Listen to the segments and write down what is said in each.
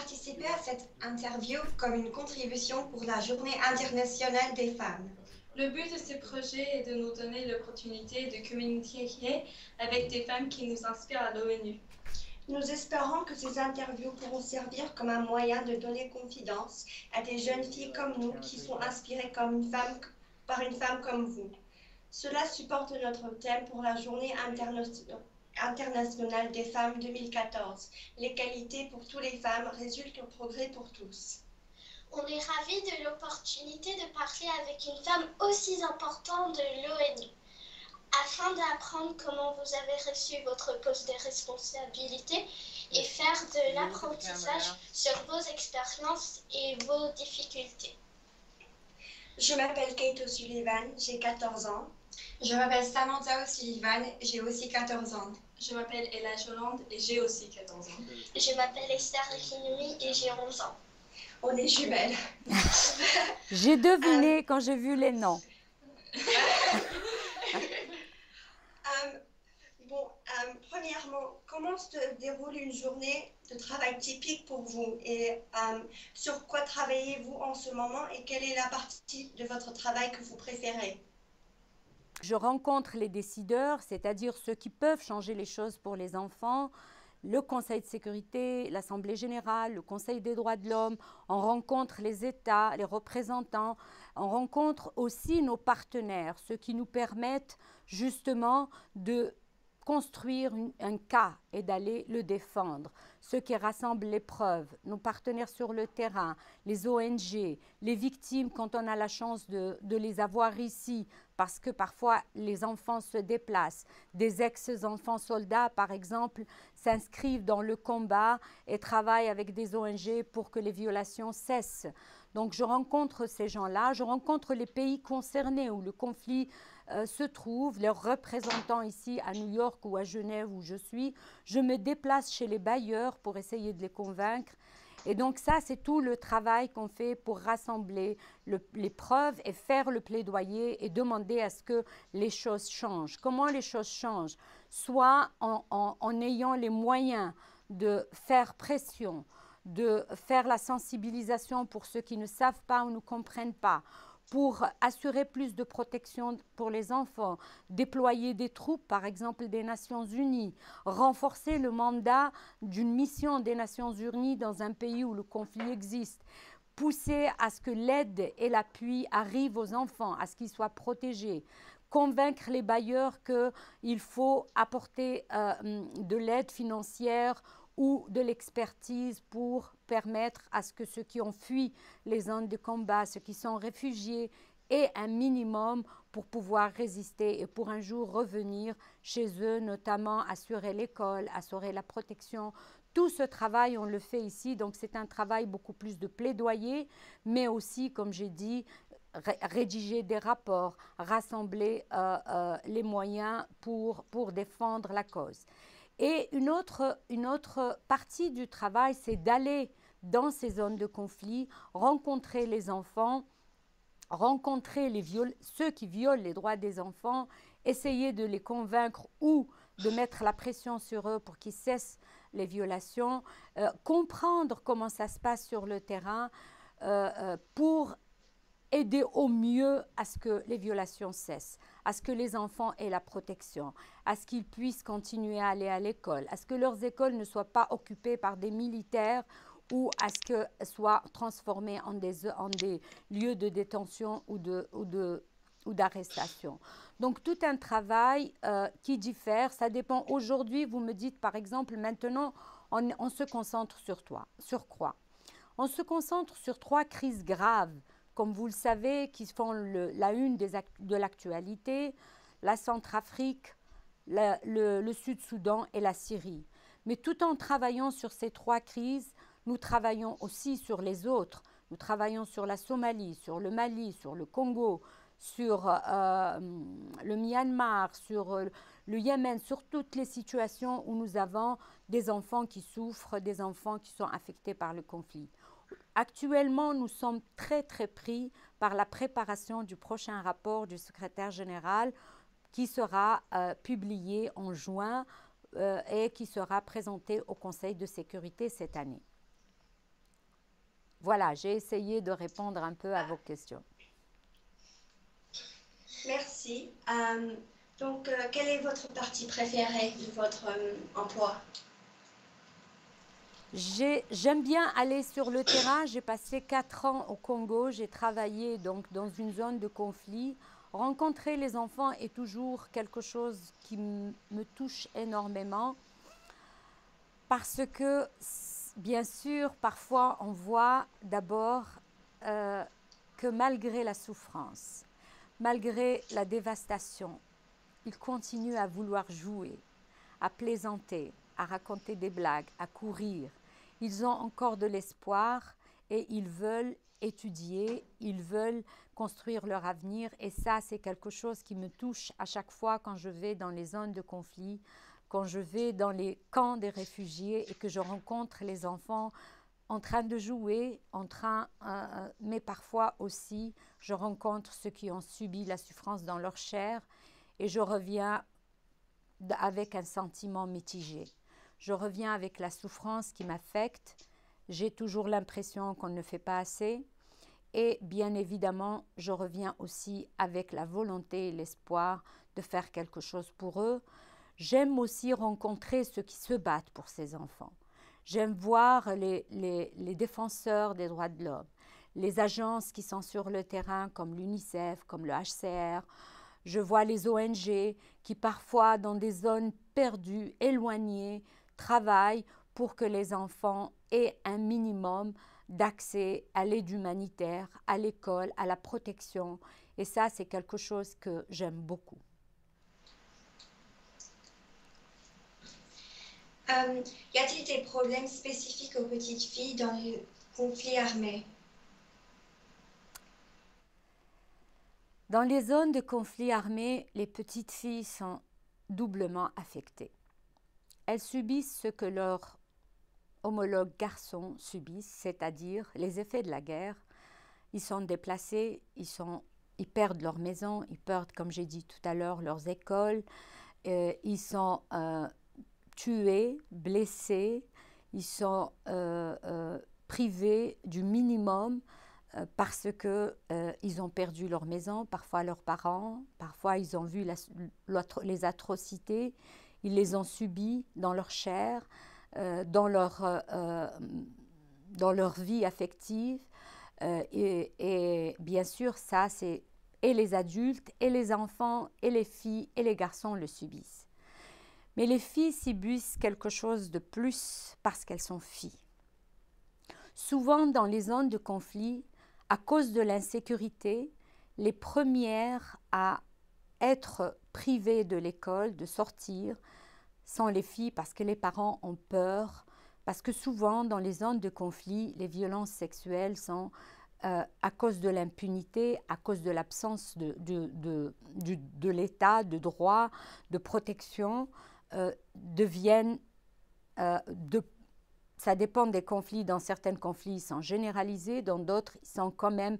participé à cette interview comme une contribution pour la Journée internationale des femmes. Le but de ce projet est de nous donner l'opportunité de communiquer avec des femmes qui nous inspirent à l'ONU. Nous espérons que ces interviews pourront servir comme un moyen de donner confiance à des jeunes filles comme nous qui sont inspirées par une femme comme vous. Cela supporte notre thème pour la Journée internationale des femmes 2014. L'égalité pour toutes les femmes résulte au progrès pour tous. On est ravis de l'opportunité de parler avec une femme aussi importante de l'ONU. Afin d'apprendre comment vous avez reçu votre poste de responsabilité et faire de l'apprentissage sur vos expériences et vos difficultés. Je m'appelle Kate O'Sullivan, j'ai 14 ans. Je m'appelle Samantha O'Sullivan, j'ai aussi 14 ans. Je m'appelle Ella Jolande et j'ai aussi 14 ans. Je m'appelle Esther Kinumi et j'ai 11 ans. On est jumelles. J'ai deviné quand j'ai vu les noms. Premièrement, comment se déroule une journée de travail typique pour vous et sur quoi travaillez-vous en ce moment et quelle est la partie de votre travail que vous préférez? Je rencontre les décideurs, c'est-à-dire ceux qui peuvent changer les choses pour les enfants, le Conseil de sécurité, l'Assemblée générale, le Conseil des droits de l'homme, on rencontre les États, les représentants, on rencontre aussi nos partenaires, ceux qui nous permettent justement de construire un cas et d'aller le défendre, ceux qui rassemblent les preuves, nos partenaires sur le terrain, les ONG, les victimes quand on a la chance de les avoir ici, parce que parfois les enfants se déplacent. Des ex-enfants soldats, par exemple, s'inscrivent dans le combat et travaillent avec des ONG pour que les violations cessent. Donc je rencontre ces gens-là, je rencontre les pays concernés où le conflit se trouve, leurs représentants ici à New York ou à Genève où je suis. Je me déplace chez les bailleurs pour essayer de les convaincre. Et donc ça, c'est tout le travail qu'on fait pour rassembler les preuves et faire le plaidoyer et demander à ce que les choses changent. Comment les choses changent? Soit en ayant les moyens de faire pression, de faire la sensibilisation pour ceux qui ne savent pas ou ne comprennent pas, pour assurer plus de protection pour les enfants, déployer des troupes, par exemple des Nations Unies, renforcer le mandat d'une mission des Nations Unies dans un pays où le conflit existe, pousser à ce que l'aide et l'appui arrivent aux enfants, à ce qu'ils soient protégés, convaincre les bailleurs qu'il faut apporter de l'aide financière ou de l'expertise pour permettre à ce que ceux qui ont fui les zones de combat, ceux qui sont réfugiés, aient un minimum pour pouvoir résister et pour un jour revenir chez eux, notamment assurer l'école, assurer la protection. Tout ce travail, on le fait ici, donc c'est un travail beaucoup plus de plaidoyer, mais aussi, comme j'ai dit, rédiger des rapports, rassembler les moyens pour défendre la cause. Et une autre partie du travail, c'est d'aller dans ces zones de conflit, rencontrer les enfants, rencontrer ceux qui violent les droits des enfants, essayer de les convaincre ou de mettre la pression sur eux pour qu'ils cessent les violations, comprendre comment ça se passe sur le terrain pour aider au mieux à ce que les violations cessent, à ce que les enfants aient la protection, à ce qu'ils puissent continuer à aller à l'école, à ce que leurs écoles ne soient pas occupées par des militaires ou à ce qu'elles soient transformées en des lieux de détention ou d'arrestation. Donc tout un travail qui diffère, ça dépend. Aujourd'hui, vous me dites par exemple, maintenant, on se concentre sur quoi? On se concentre sur 3 crises graves, comme vous le savez, qui font la une de l'actualité, la Centrafrique, le Sud-Soudan et la Syrie. Mais tout en travaillant sur ces 3 crises, nous travaillons aussi sur les autres. Nous travaillons sur la Somalie, sur le Mali, sur le Congo, sur le Myanmar, sur le Yémen, sur toutes les situations où nous avons des enfants qui souffrent, des enfants qui sont affectés par le conflit. Actuellement, nous sommes très pris par la préparation du prochain rapport du secrétaire général qui sera publié en juin et qui sera présenté au Conseil de sécurité cette année. Voilà, j'ai essayé de répondre un peu à vos questions. Merci. Donc, quelle est votre partie préférée de votre emploi? J'aime bien aller sur le terrain. J'ai passé 4 ans au Congo. J'ai travaillé donc dans une zone de conflit. Rencontrer les enfants est toujours quelque chose qui me touche énormément parce que, bien sûr, parfois on voit d'abord que malgré la souffrance, malgré la dévastation, ils continuent à vouloir jouer, à plaisanter, à raconter des blagues, à courir. Ils ont encore de l'espoir et ils veulent étudier, ils veulent construire leur avenir. Et ça, c'est quelque chose qui me touche à chaque fois quand je vais dans les zones de conflit, quand je vais dans les camps des réfugiés et que je rencontre les enfants en train de jouer, mais parfois aussi, je rencontre ceux qui ont subi la souffrance dans leur chair et je reviens avec un sentiment mitigé. Je reviens avec la souffrance qui m'affecte. J'ai toujours l'impression qu'on ne fait pas assez. Et bien évidemment, je reviens aussi avec la volonté et l'espoir de faire quelque chose pour eux. J'aime aussi rencontrer ceux qui se battent pour ces enfants. J'aime voir les défenseurs des droits de l'homme, les agences qui sont sur le terrain comme l'UNICEF, comme le HCR. Je vois les ONG qui parfois dans des zones perdues, éloignées, travaillent pour que les enfants aient un minimum d'accès à l'aide humanitaire, à l'école, à la protection. Et ça, c'est quelque chose que j'aime beaucoup. Y a-t-il des problèmes spécifiques aux petites filles dans les conflits armés? Dans les zones de conflit armé, les petites filles sont doublement affectées. Elles subissent ce que leurs homologues garçons subissent, c'est-à-dire les effets de la guerre. Ils sont déplacés, ils perdent leur maison, ils perdent, comme j'ai dit tout à l'heure, leurs écoles, ils sont tués, blessés, ils sont privés du minimum parce qu'ils ont perdu leur maison, parfois leurs parents, parfois ils ont vu les atrocités, ils les ont subies dans leur chair, dans leur vie affective. Et bien sûr, ça, c'est et les adultes, et les enfants, et les filles, et les garçons le subissent. Mais les filles subissent quelque chose de plus parce qu'elles sont filles. Souvent, dans les zones de conflit, à cause de l'insécurité, les premières à être privées de l'école, de sortir, sont les filles parce que les parents ont peur, parce que souvent, dans les zones de conflit, les violences sexuelles sont à cause de l'impunité, à cause de l'absence de l'État, de droit, de protection, deviennent ça dépend des conflits. Dans certains conflits, ils sont généralisés, dans d'autres, ils sont quand même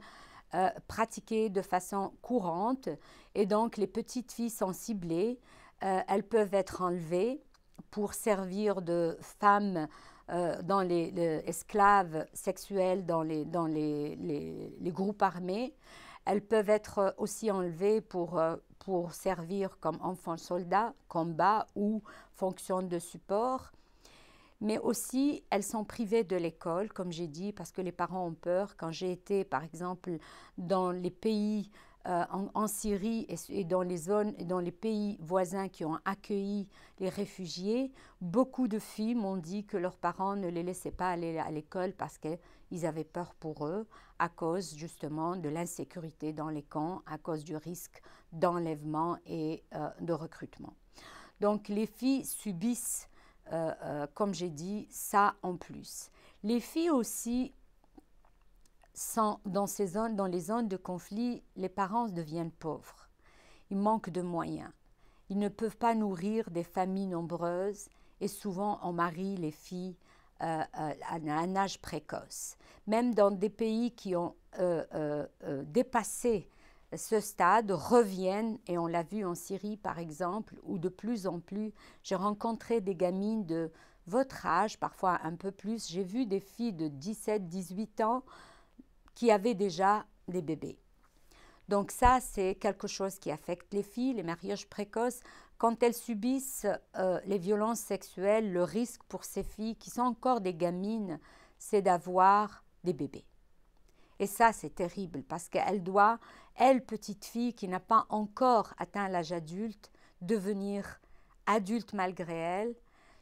pratiqués de façon courante. Et donc, les petites filles sont ciblées. Elles peuvent être enlevées pour servir de femmes dans les esclaves sexuels dans les groupes armés. Elles peuvent être aussi enlevées pour servir comme enfants soldats, combat ou fonction de support. Mais aussi, elles sont privées de l'école, comme j'ai dit, parce que les parents ont peur. Quand j'ai été, par exemple, dans les pays en Syrie et dans les zones, dans les pays voisins qui ont accueilli les réfugiés, beaucoup de filles m'ont dit que leurs parents ne les laissaient pas aller à l'école parce qu'ils avaient peur pour eux, à cause justement de l'insécurité dans les camps, à cause du risque d'enlèvement et de recrutement. Donc les filles subissent comme j'ai dit, ça en plus. Les filles aussi sont dans les zones de conflit, les parents deviennent pauvres. Ils manquent de moyens. Ils ne peuvent pas nourrir des familles nombreuses et souvent on marie les filles à un âge précoce. Même dans des pays qui ont dépassé ce stade reviennent, et on l'a vu en Syrie par exemple, où de plus en plus, j'ai rencontré des gamines de votre âge, parfois un peu plus. J'ai vu des filles de 17, 18 ans qui avaient déjà des bébés. Donc ça, c'est quelque chose qui affecte les filles, les mariages précoces. Quand elles subissent les violences sexuelles, le risque pour ces filles, qui sont encore des gamines, c'est d'avoir des bébés. Et ça, c'est terrible parce qu'elle doit, elle, petite fille qui n'a pas encore atteint l'âge adulte, devenir adulte malgré elle,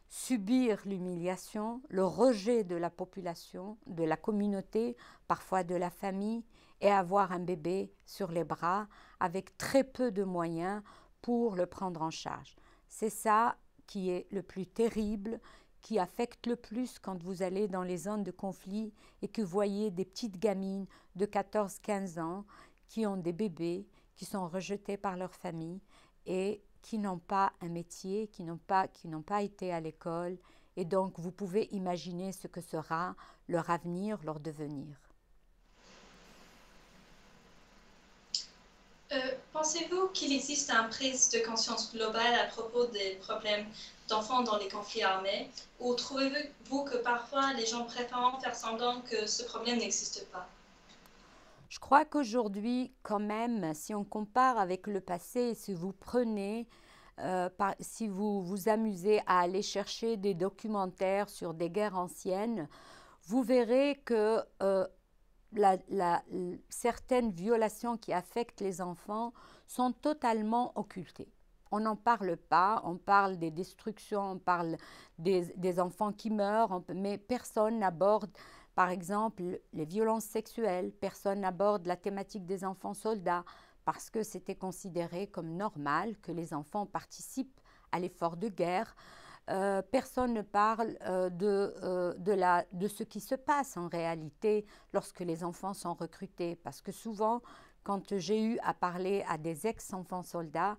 subir l'humiliation, le rejet de la population, de la communauté, parfois de la famille, et avoir un bébé sur les bras avec très peu de moyens pour le prendre en charge. C'est ça qui est le plus terrible, qui affecte le plus quand vous allez dans les zones de conflit et que vous voyez des petites gamines de 14-15 ans qui ont des bébés, qui sont rejetés par leur famille et qui n'ont pas un métier, qui n'ont pas été à l'école. Et donc, vous pouvez imaginer ce que sera leur avenir, leur devenir. Pensez-vous qu'il existe une prise de conscience globale à propos des problèmes d'enfants dans les conflits armés, ou trouvez-vous que parfois les gens préfèrent faire semblant que ce problème n'existe pas? Je crois qu'aujourd'hui, quand même, si on compare avec le passé, si vous prenez, si vous vous amusez à aller chercher des documentaires sur des guerres anciennes, vous verrez que certaines violations qui affectent les enfants sont totalement occultées. On n'en parle pas, on parle des destructions, on parle des enfants qui meurent, mais personne n'aborde, par exemple, les violences sexuelles, personne n'aborde la thématique des enfants soldats, parce que c'était considéré comme normal que les enfants participent à l'effort de guerre. Personne ne parle de ce qui se passe en réalité lorsque les enfants sont recrutés, parce que souvent, quand j'ai eu à parler à des ex-enfants soldats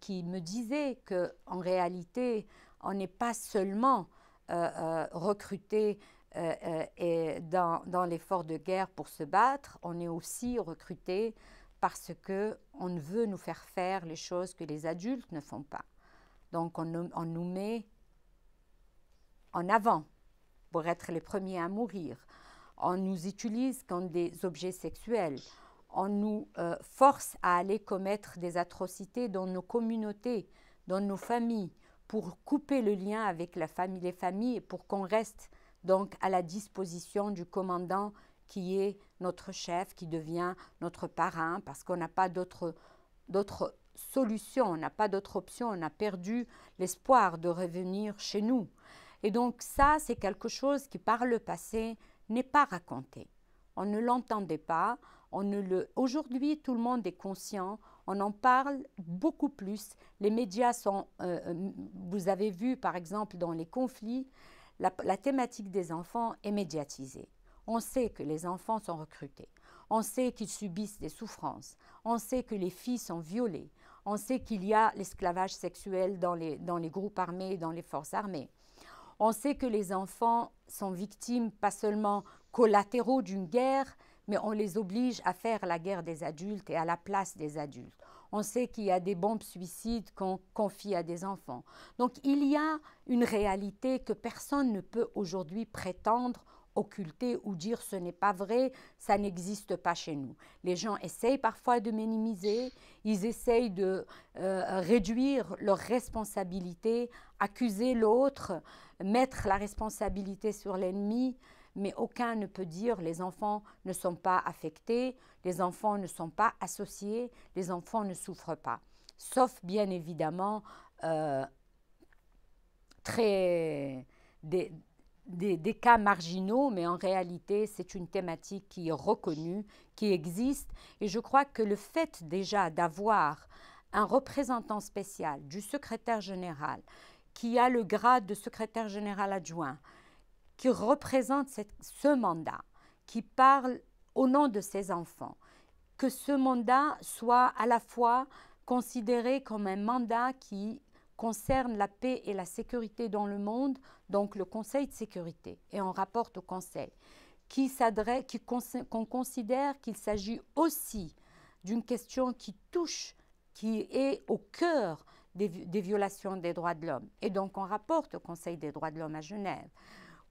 qui me disaient qu'en réalité, on n'est pas seulement recruté dans l'effort de guerre pour se battre, on est aussi recruté parce qu'on veut nous faire faire les choses que les adultes ne font pas. Donc on nous met en avant pour être les premiers à mourir. On nous utilise comme des objets sexuels. On nous force à aller commettre des atrocités dans nos communautés, dans nos familles, pour couper le lien avec les familles et pour qu'on reste donc à la disposition du commandant qui est notre chef, qui devient notre parrain, parce qu'on n'a pas d'autre solution, on n'a pas d'autre option, on a perdu l'espoir de revenir chez nous. Et donc ça, c'est quelque chose qui, par le passé, n'est pas raconté. On ne l'entendait pas. Aujourd'hui, tout le monde est conscient. On en parle beaucoup plus. Les médias sont... vous avez vu, par exemple, dans les conflits, la thématique des enfants est médiatisée. On sait que les enfants sont recrutés. On sait qu'ils subissent des souffrances. On sait que les filles sont violées. On sait qu'il y a l'esclavage sexuel dans les groupes armés et dans les forces armées. On sait que les enfants sont victimes, pas seulement collatéraux d'une guerre, mais on les oblige à faire la guerre des adultes et à la place des adultes. On sait qu'il y a des bombes suicides qu'on confie à des enfants. Donc il y a une réalité que personne ne peut aujourd'hui prétendre occulter ou dire ce n'est pas vrai, ça n'existe pas chez nous. Les gens essayent parfois de minimiser, ils essayent de réduire leurs responsabilités, accuser l'autre, mettre la responsabilité sur l'ennemi, mais aucun ne peut dire les enfants ne sont pas affectés, les enfants ne sont pas associés, les enfants ne souffrent pas. Sauf bien évidemment des cas marginaux, mais en réalité, c'est une thématique qui est reconnue, qui existe. Et je crois que le fait déjà d'avoir un représentant spécial du secrétaire général, qui a le grade de secrétaire général adjoint, qui représente ce mandat, qui parle au nom de ses enfants, que ce mandat soit à la fois considéré comme un mandat qui concerne la paix et la sécurité dans le monde, donc le Conseil de sécurité, et on rapporte au Conseil, qu'on considère qu'il s'agit aussi d'une question qui touche, qui est au cœur des violations des droits de l'homme. Et donc on rapporte au Conseil des droits de l'homme à Genève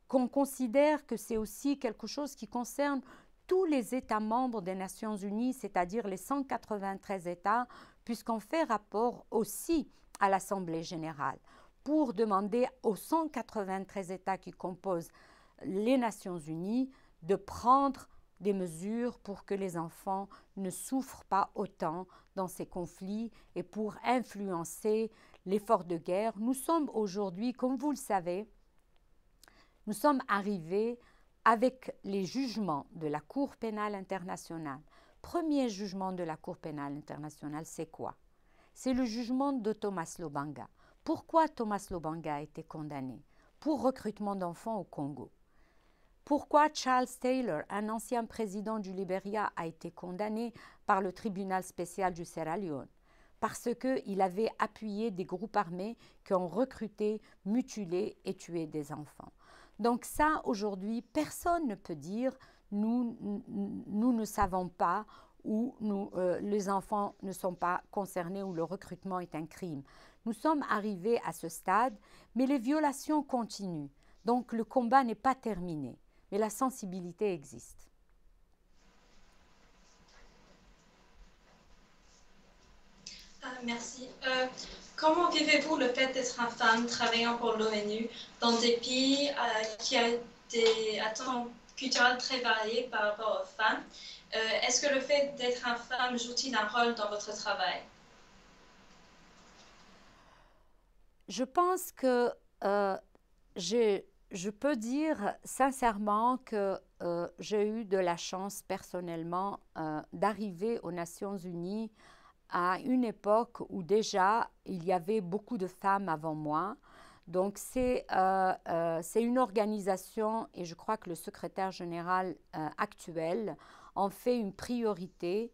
qu'on considère que c'est aussi quelque chose qui concerne tous les États membres des Nations Unies, c'est-à-dire les 193 États, puisqu'on fait rapport aussi à l'Assemblée générale pour demander aux 193 États qui composent les Nations Unies de prendre des mesures pour que les enfants ne souffrent pas autant dans ces conflits et pour influencer l'effort de guerre. Nous sommes aujourd'hui, comme vous le savez, nous sommes arrivés avec les jugements de la Cour pénale internationale. Premier jugement de la Cour pénale internationale, c'est quoi? C'est le jugement de Thomas Lobanga. Pourquoi Thomas Lobanga a été condamné? Pour recrutement d'enfants au Congo. Pourquoi Charles Taylor, un ancien président du Libéria, a été condamné par le tribunal spécial du Sierra Leone? Parce qu'il avait appuyé des groupes armés qui ont recruté, mutilé et tué des enfants. Donc ça, aujourd'hui, personne ne peut dire nous ne savons pas ou les enfants ne sont pas concernés ou le recrutement est un crime. Nous sommes arrivés à ce stade, mais les violations continuent. Donc le combat n'est pas terminé, mais la sensibilité existe. Merci. Comment vivez-vous le fait d'être une femme travaillant pour l'ONU dans des pays qui ont des attentes culturelles très variées par rapport aux femmes? Est-ce que le fait d'être une femme joue-t-il un rôle dans votre travail? Je pense que je peux dire sincèrement que j'ai eu de la chance personnellement d'arriver aux Nations Unies à une époque où déjà il y avait beaucoup de femmes avant moi. Donc c'est une organisation et je crois que le secrétaire général actuel en fait une priorité.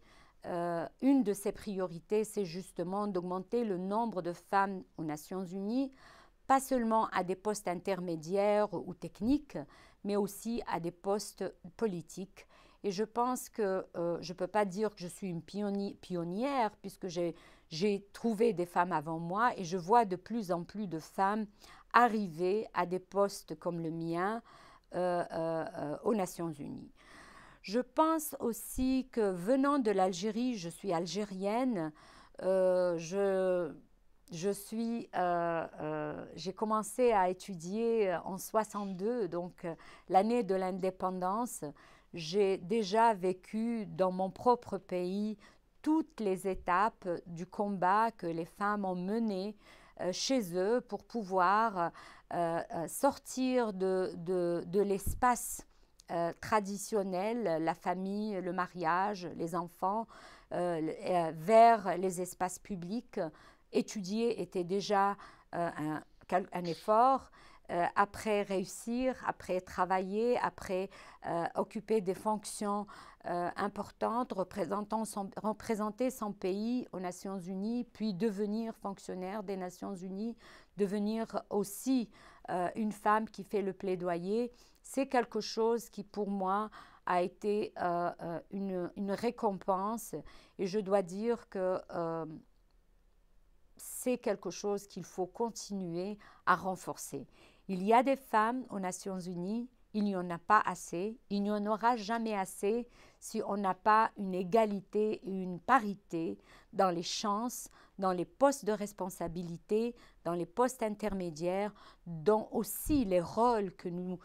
Une de ses priorités, c'est justement d'augmenter le nombre de femmes aux Nations Unies, pas seulement à des postes intermédiaires ou techniques, mais aussi à des postes politiques. Et je pense que je ne peux pas dire que je suis une pionnière puisque j'ai trouvé des femmes avant moi et je vois de plus en plus de femmes arriver à des postes comme le mien aux Nations Unies. Je pense aussi que venant de l'Algérie, je suis algérienne, j'ai commencé à étudier en 62, donc l'année de l'indépendance. J'ai déjà vécu dans mon propre pays toutes les étapes du combat que les femmes ont mené chez eux pour pouvoir sortir de l'espace traditionnel, la famille, le mariage, les enfants, vers les espaces publics. Étudier était déjà un effort. Après réussir, après travailler, après occuper des fonctions importantes, représenter son pays aux Nations Unies, puis devenir fonctionnaire des Nations Unies, devenir aussi une femme qui fait le plaidoyer, c'est quelque chose qui pour moi a été une récompense et je dois dire que c'est quelque chose qu'il faut continuer à renforcer. Il y a des femmes aux Nations Unies, il n'y en a pas assez, il n'y en aura jamais assez si on n'a pas une égalité et une parité dans les chances, dans les postes de responsabilité, dans les postes intermédiaires, dans aussi les rôles que nous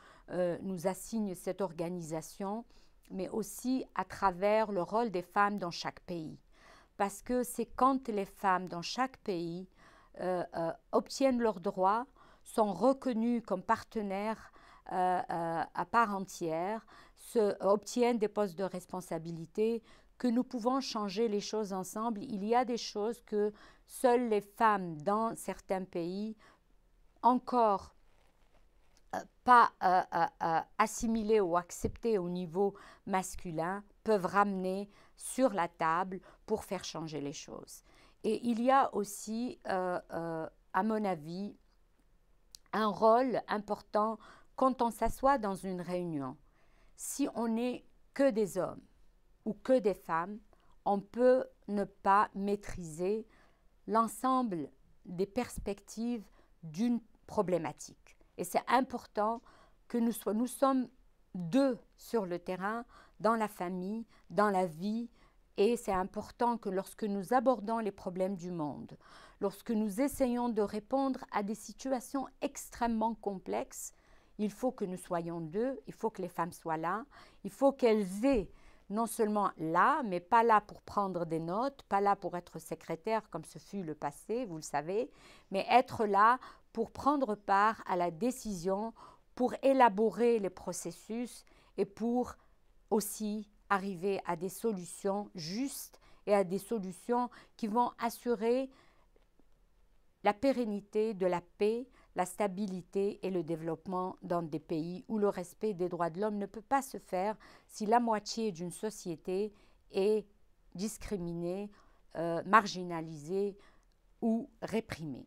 assigne cette organisation, mais aussi à travers le rôle des femmes dans chaque pays. Parce que c'est quand les femmes dans chaque pays obtiennent leurs droits, sont reconnues comme partenaires à part entière, obtiennent des postes de responsabilité, que nous pouvons changer les choses ensemble. Il y a des choses que seules les femmes dans certains pays, encore pas assimilées ou acceptées au niveau masculin, peuvent ramener sur la table pour faire changer les choses. Et il y a aussi, à mon avis, un rôle important quand on s'assoit dans une réunion. Si on n'est que des hommes ou que des femmes, on peut ne pas maîtriser l'ensemble des perspectives d'une problématique. Et c'est important que nous sommes deux sur le terrain, dans la famille, dans la vie, et c'est important que lorsque nous abordons les problèmes du monde, lorsque nous essayons de répondre à des situations extrêmement complexes, il faut que nous soyons deux, il faut que les femmes soient là, il faut qu'elles aient non seulement là, mais pas là pour prendre des notes, pas là pour être secrétaire comme ce fut le passé, vous le savez, mais être là pour prendre part à la décision, pour élaborer les processus et pour aussi arriver à des solutions justes et à des solutions qui vont assurer la pérennité de la paix, la stabilité et le développement dans des pays où le respect des droits de l'homme ne peut pas se faire si la moitié d'une société est discriminée, marginalisée ou réprimée.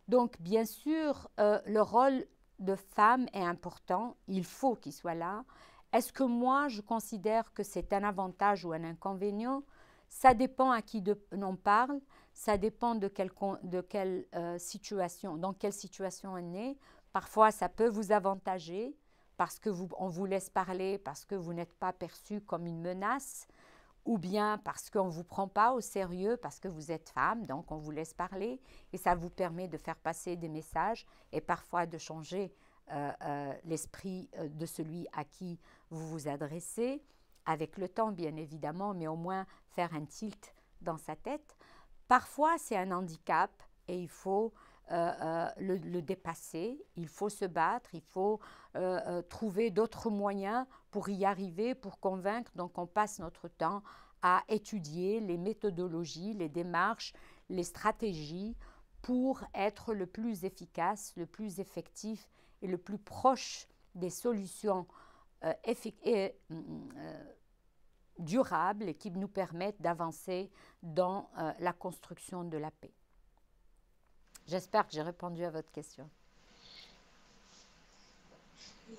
Donc, bien sûr, le rôle de femme est important, il faut qu'il soit là. Est-ce que moi, je considère que c'est un avantage ou un inconvénient? Ça dépend à qui on parle, ça dépend de quelle situation, dans quelle situation on est. Parfois, ça peut vous avantager parce qu'on vous laisse parler, parce que vous n'êtes pas perçu comme une menace, ou bien parce qu'on ne vous prend pas au sérieux, parce que vous êtes femme, donc on vous laisse parler, et ça vous permet de faire passer des messages et parfois de changer l'esprit de celui à qui vous vous adressez, avec le temps bien évidemment, mais au moins faire un tilt dans sa tête. Parfois c'est un handicap et il faut le dépasser, il faut se battre, il faut trouver d'autres moyens pour y arriver, pour convaincre. Donc on passe notre temps à étudier les méthodologies, les démarches, les stratégies pour être le plus efficace, le plus effectif et le plus proche des solutions durables et qui nous permettent d'avancer dans la construction de la paix. J'espère que j'ai répondu à votre question.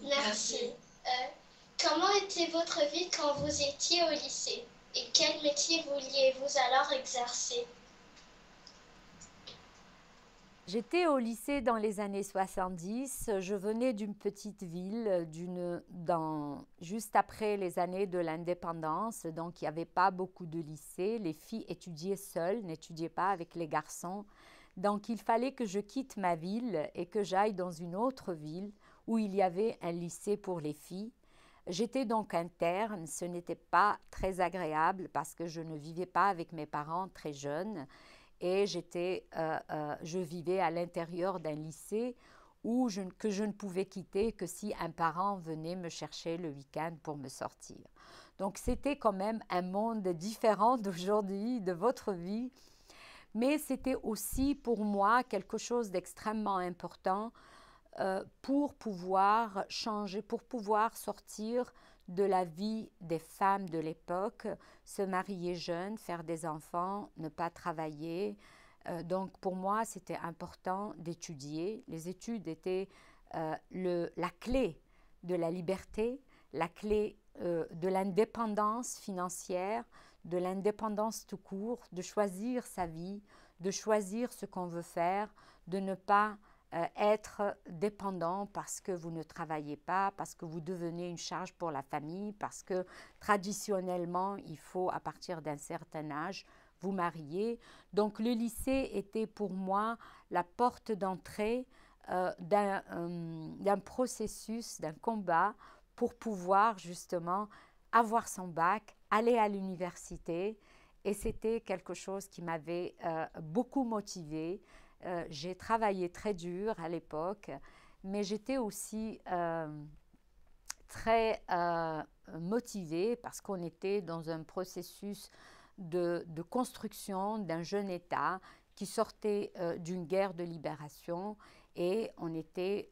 Merci. Comment était votre vie quand vous étiez au lycée? Et quel métier vouliez-vous alors exercer? J'étais au lycée dans les années 70. Je venais d'une petite ville, juste après les années de l'indépendance. Donc, il n'y avait pas beaucoup de lycées. Les filles étudiaient seules, n'étudiaient pas avec les garçons. Donc, il fallait que je quitte ma ville et que j'aille dans une autre ville où il y avait un lycée pour les filles. J'étais donc interne. Ce n'était pas très agréable parce que je ne vivais pas avec mes parents très jeunes. Et je vivais à l'intérieur d'un lycée que je ne pouvais quitter que si un parent venait me chercher le week-end pour me sortir. Donc c'était quand même un monde différent d'aujourd'hui, de votre vie, mais c'était aussi pour moi quelque chose d'extrêmement important pour pouvoir changer, pour pouvoir sortir de la vie des femmes de l'époque, se marier jeune, faire des enfants, ne pas travailler. Donc pour moi, c'était important d'étudier. Les études étaient la clé de la liberté, la clé de l'indépendance financière, de l'indépendance tout court, de choisir sa vie, de choisir ce qu'on veut faire, de ne pas être dépendant parce que vous ne travaillez pas, parce que vous devenez une charge pour la famille, parce que traditionnellement, il faut, à partir d'un certain âge, vous marier. Donc, le lycée était pour moi la porte d'entrée d'un processus, d'un combat pour pouvoir justement avoir son bac, aller à l'université. Et c'était quelque chose qui m'avait beaucoup motivée. J'ai travaillé très dur à l'époque, mais j'étais aussi très motivée parce qu'on était dans un processus de construction d'un jeune État qui sortait d'une guerre de libération et on était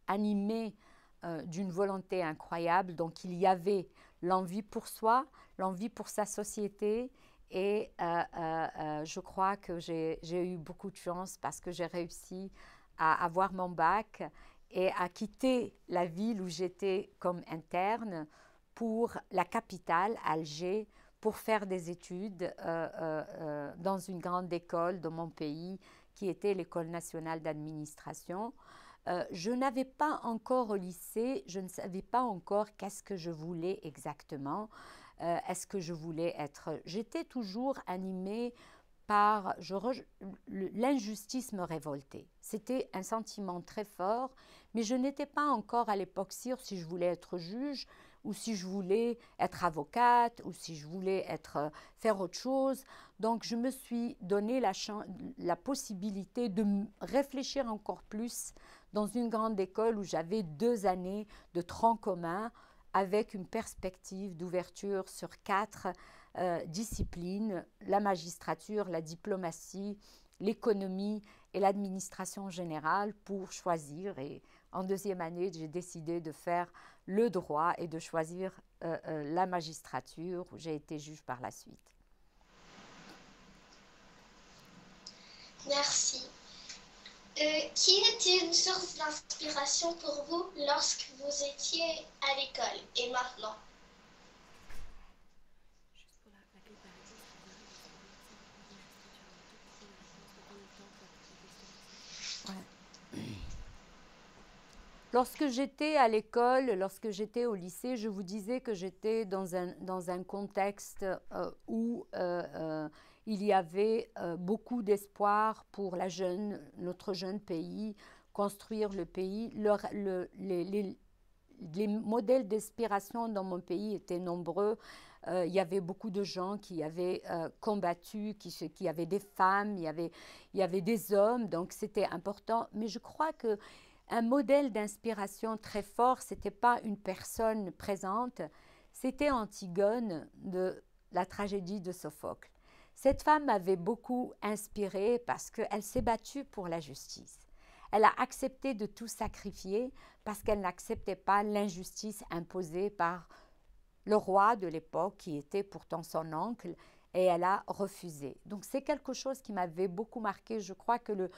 animé d'une volonté incroyable. Donc il y avait l'envie pour soi, l'envie pour sa société. Et je crois que j'ai eu beaucoup de chance parce que j'ai réussi à avoir mon bac et à quitter la ville où j'étais comme interne pour la capitale, Alger, pour faire des études dans une grande école de mon pays qui était l'École nationale d'administration. Je n'avais pas encore au lycée, je ne savais pas encore qu'est-ce que je voulais exactement. Est-ce que je voulais être... J'étais toujours animée par... L'injustice me révoltait. C'était un sentiment très fort, mais je n'étais pas encore à l'époque sûre si je voulais être juge ou si je voulais être avocate ou si je voulais faire autre chose. Donc, je me suis donné la possibilité de réfléchir encore plus dans une grande école où j'avais 2 années de tronc commun avec une perspective d'ouverture sur 4 disciplines, la magistrature, la diplomatie, l'économie et l'administration générale pour choisir. Et en 2e année, j'ai décidé de faire le droit et de choisir la magistrature où j'ai été juge par la suite. Merci. Qui était une source d'inspiration pour vous lorsque vous étiez à l'école et maintenant? Lorsque j'étais à l'école, lorsque j'étais au lycée, je vous disais que j'étais dans un contexte où il y avait beaucoup d'espoir pour notre jeune pays, construire le pays. Les modèles d'inspiration dans mon pays étaient nombreux. Il y avait beaucoup de gens qui avaient combattu, qui avaient des femmes, il y avait des hommes, donc c'était important. Mais je crois que un modèle d'inspiration très fort, ce n'était pas une personne présente, c'était Antigone de la tragédie de Sophocle. Cette femme m'avait beaucoup inspirée parce qu'elle s'est battue pour la justice. Elle a accepté de tout sacrifier parce qu'elle n'acceptait pas l'injustice imposée par le roi de l'époque, qui était pourtant son oncle, et elle a refusé. Donc c'est quelque chose qui m'avait beaucoup marqué. Je crois que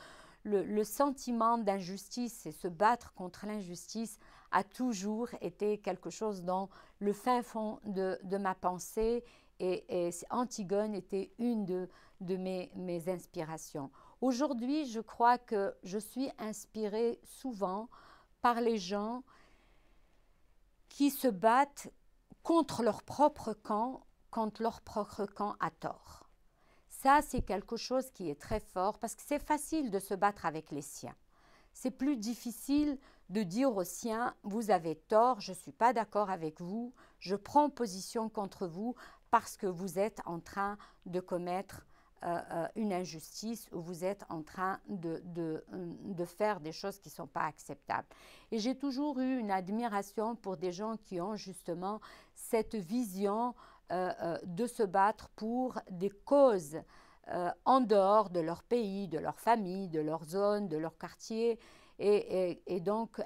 le sentiment d'injustice et se battre contre l'injustice a toujours été quelque chose dans le fin fond de ma pensée et Antigone était une de mes inspirations. Aujourd'hui, je crois que je suis inspirée souvent par les gens qui se battent contre leur propre camp quand leur propre camp a tort. Ça, c'est quelque chose qui est très fort parce que c'est facile de se battre avec les siens. C'est plus difficile de dire aux siens, vous avez tort, je ne suis pas d'accord avec vous, je prends position contre vous parce que vous êtes en train de commettre une injustice ou vous êtes en train de faire des choses qui ne sont pas acceptables. Et j'ai toujours eu une admiration pour des gens qui ont justement cette vision de se battre pour des causes en dehors de leur pays, de leur famille, de leur zone, de leur quartier. Et donc,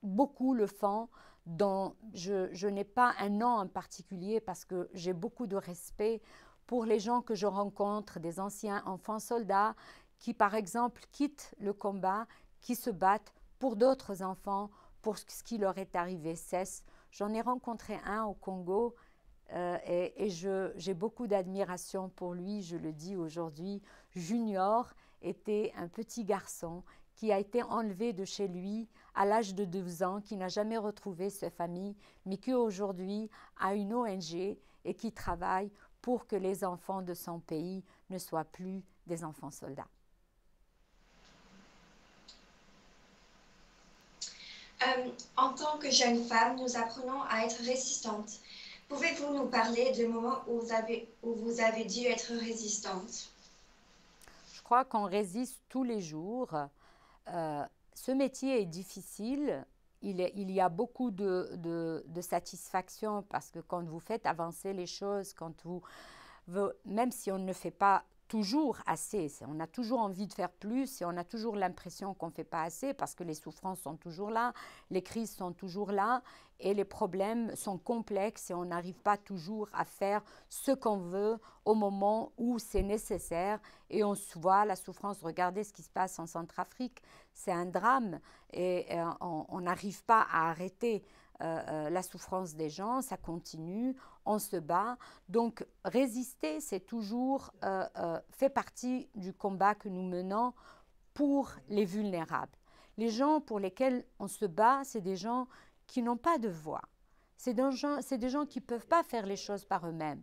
beaucoup le font. Dont je n'ai pas un nom en particulier parce que j'ai beaucoup de respect pour les gens que je rencontre, des anciens enfants soldats qui, par exemple, quittent le combat, qui se battent pour d'autres enfants, pour ce qui leur est arrivé cesse. J'en ai rencontré un au Congo et j'ai beaucoup d'admiration pour lui, je le dis aujourd'hui. Junior était un petit garçon qui a été enlevé de chez lui à l'âge de 12 ans, qui n'a jamais retrouvé sa famille, mais qui aujourd'hui a une ONG et qui travaille pour que les enfants de son pays ne soient plus des enfants soldats. En tant que jeune femme, nous apprenons à être résistantes. Pouvez-vous nous parler de moments où vous avez dû être résistante? Je crois qu'on résiste tous les jours. Ce métier est difficile. Il y a beaucoup de satisfaction parce que quand vous faites avancer les choses, même si on ne fait pas toujours assez, on a toujours envie de faire plus et on a toujours l'impression qu'on ne fait pas assez parce que les souffrances sont toujours là, les crises sont toujours là et les problèmes sont complexes et on n'arrive pas toujours à faire ce qu'on veut au moment où c'est nécessaire et on se voit la souffrance. Regardez ce qui se passe en Centrafrique, c'est un drame et on n'arrive pas à arrêter la souffrance des gens, ça continue, on se bat. Donc résister, c'est toujours fait partie du combat que nous menons pour les vulnérables. Les gens pour lesquels on se bat, c'est des gens qui n'ont pas de voix. C'est des gens qui ne peuvent pas faire les choses par eux-mêmes.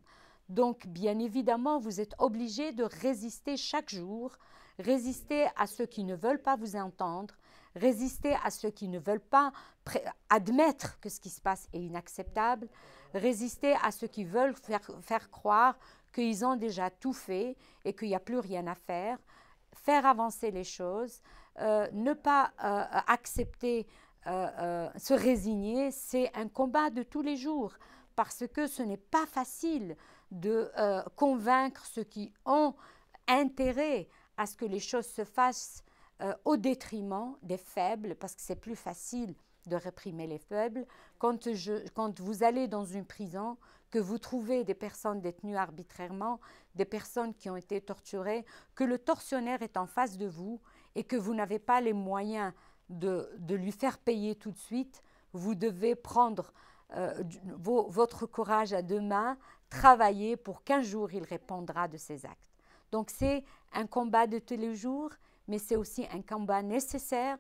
Donc, bien évidemment, vous êtes obligés de résister chaque jour, résister à ceux qui ne veulent pas vous entendre, résister à ceux qui ne veulent pas admettre que ce qui se passe est inacceptable, résister à ceux qui veulent faire croire qu'ils ont déjà tout fait et qu'il n'y a plus rien à faire avancer les choses, ne pas accepter, se résigner, c'est un combat de tous les jours parce que ce n'est pas facile de convaincre ceux qui ont intérêt à ce que les choses se fassent au détriment des faibles, parce que c'est plus facile de réprimer les faibles. Quand vous allez dans une prison, que vous trouvez des personnes détenues arbitrairement, des personnes qui ont été torturées, que le tortionnaire est en face de vous et que vous n'avez pas les moyens de lui faire payer tout de suite, vous devez prendre votre courage à deux mains, travailler pour qu'un jour il répondra de ses actes. Donc c'est un combat de tous les jours, mais c'est aussi un combat nécessaire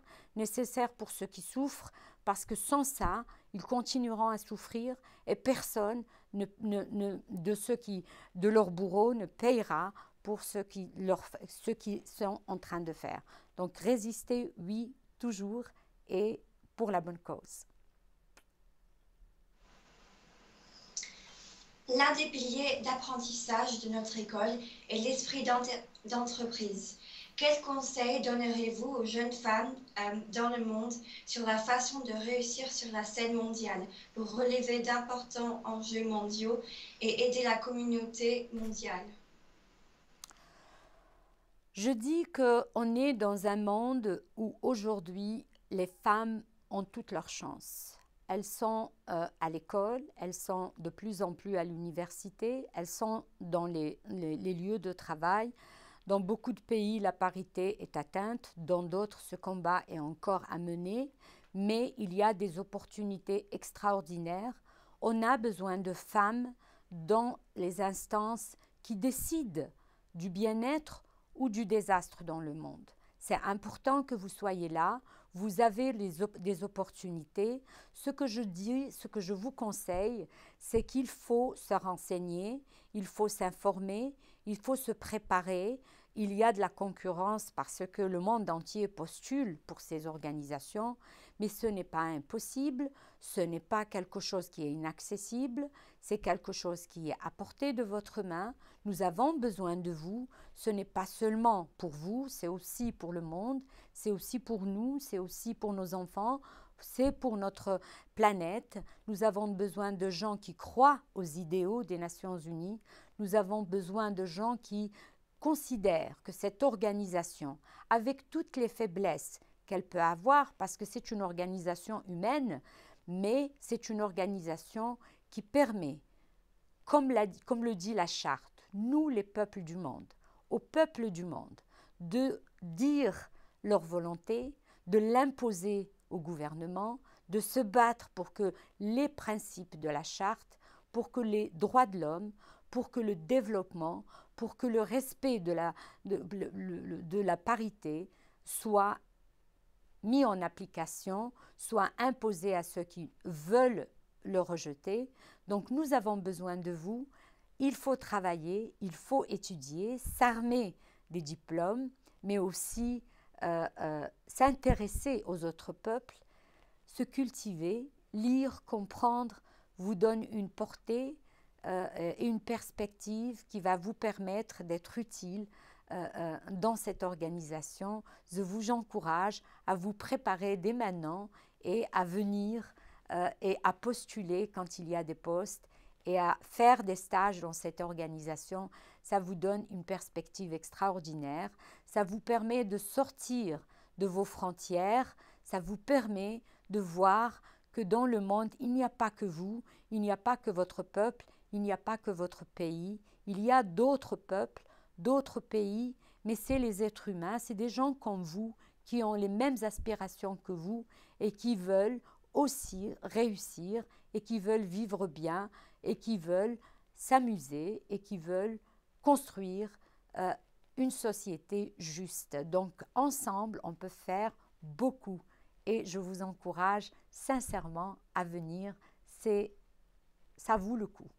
pour ceux qui souffrent, parce que sans ça, ils continueront à souffrir et personne de leurs bourreaux ne payera pour ce qu'ils sont en train de faire. Donc résister, oui, toujours, et pour la bonne cause. L'un des piliers d'apprentissage de notre école est l'esprit d'entreprise. Quels conseils donnerez-vous aux jeunes femmes dans le monde sur la façon de réussir sur la scène mondiale pour relever d'importants enjeux mondiaux et aider la communauté mondiale? Je dis qu'on est dans un monde où aujourd'hui les femmes ont toutes leurs chances. Elles sont à l'école, elles sont de plus en plus à l'université, elles sont dans les lieux de travail. Dans beaucoup de pays, la parité est atteinte, dans d'autres, ce combat est encore à mener, mais il y a des opportunités extraordinaires. On a besoin de femmes dans les instances qui décident du bien-être ou du désastre dans le monde. C'est important que vous soyez là, vous avez des opportunités. Ce que je dis, ce que je vous conseille, c'est qu'il faut se renseigner, il faut s'informer, il faut se préparer. Il y a de la concurrence parce que le monde entier postule pour ces organisations, mais ce n'est pas impossible, ce n'est pas quelque chose qui est inaccessible, c'est quelque chose qui est à portée de votre main. Nous avons besoin de vous, ce n'est pas seulement pour vous, c'est aussi pour le monde, c'est aussi pour nous, c'est aussi pour nos enfants, c'est pour notre planète. Nous avons besoin de gens qui croient aux idéaux des Nations Unies, nous avons besoin de gens qui considèrent que cette organisation, avec toutes les faiblesses qu'elle peut avoir, parce que c'est une organisation humaine, mais c'est une organisation qui permet, comme le dit la charte, nous les peuples du monde, aux peuples du monde, de dire leur volonté, de l'imposer au gouvernement, de se battre pour que les principes de la charte, pour que les droits de l'homme, pour que le développement, pour que le respect de la parité soit mis en application, soit imposé à ceux qui veulent le rejeter. Donc nous avons besoin de vous, il faut travailler, il faut étudier, s'armer des diplômes, mais aussi s'intéresser aux autres peuples, se cultiver, lire, comprendre, vous donne une portée et une perspective qui va vous permettre d'être utile dans cette organisation. Je vous encourage à vous préparer dès maintenant et à venir et à postuler quand il y a des postes et à faire des stages dans cette organisation. Ça vous donne une perspective extraordinaire. Ça vous permet de sortir de vos frontières. Ça vous permet de voir que dans le monde, il n'y a pas que vous, il n'y a pas que votre peuple, il n'y a pas que votre pays. Il y a d'autres peuples, d'autres pays, mais c'est les êtres humains, c'est des gens comme vous qui ont les mêmes aspirations que vous et qui veulent aussi réussir et qui veulent vivre bien et qui veulent s'amuser et qui veulent construire une société juste. Donc ensemble, on peut faire beaucoup et je vous encourage sincèrement à venir, ça vaut le coup.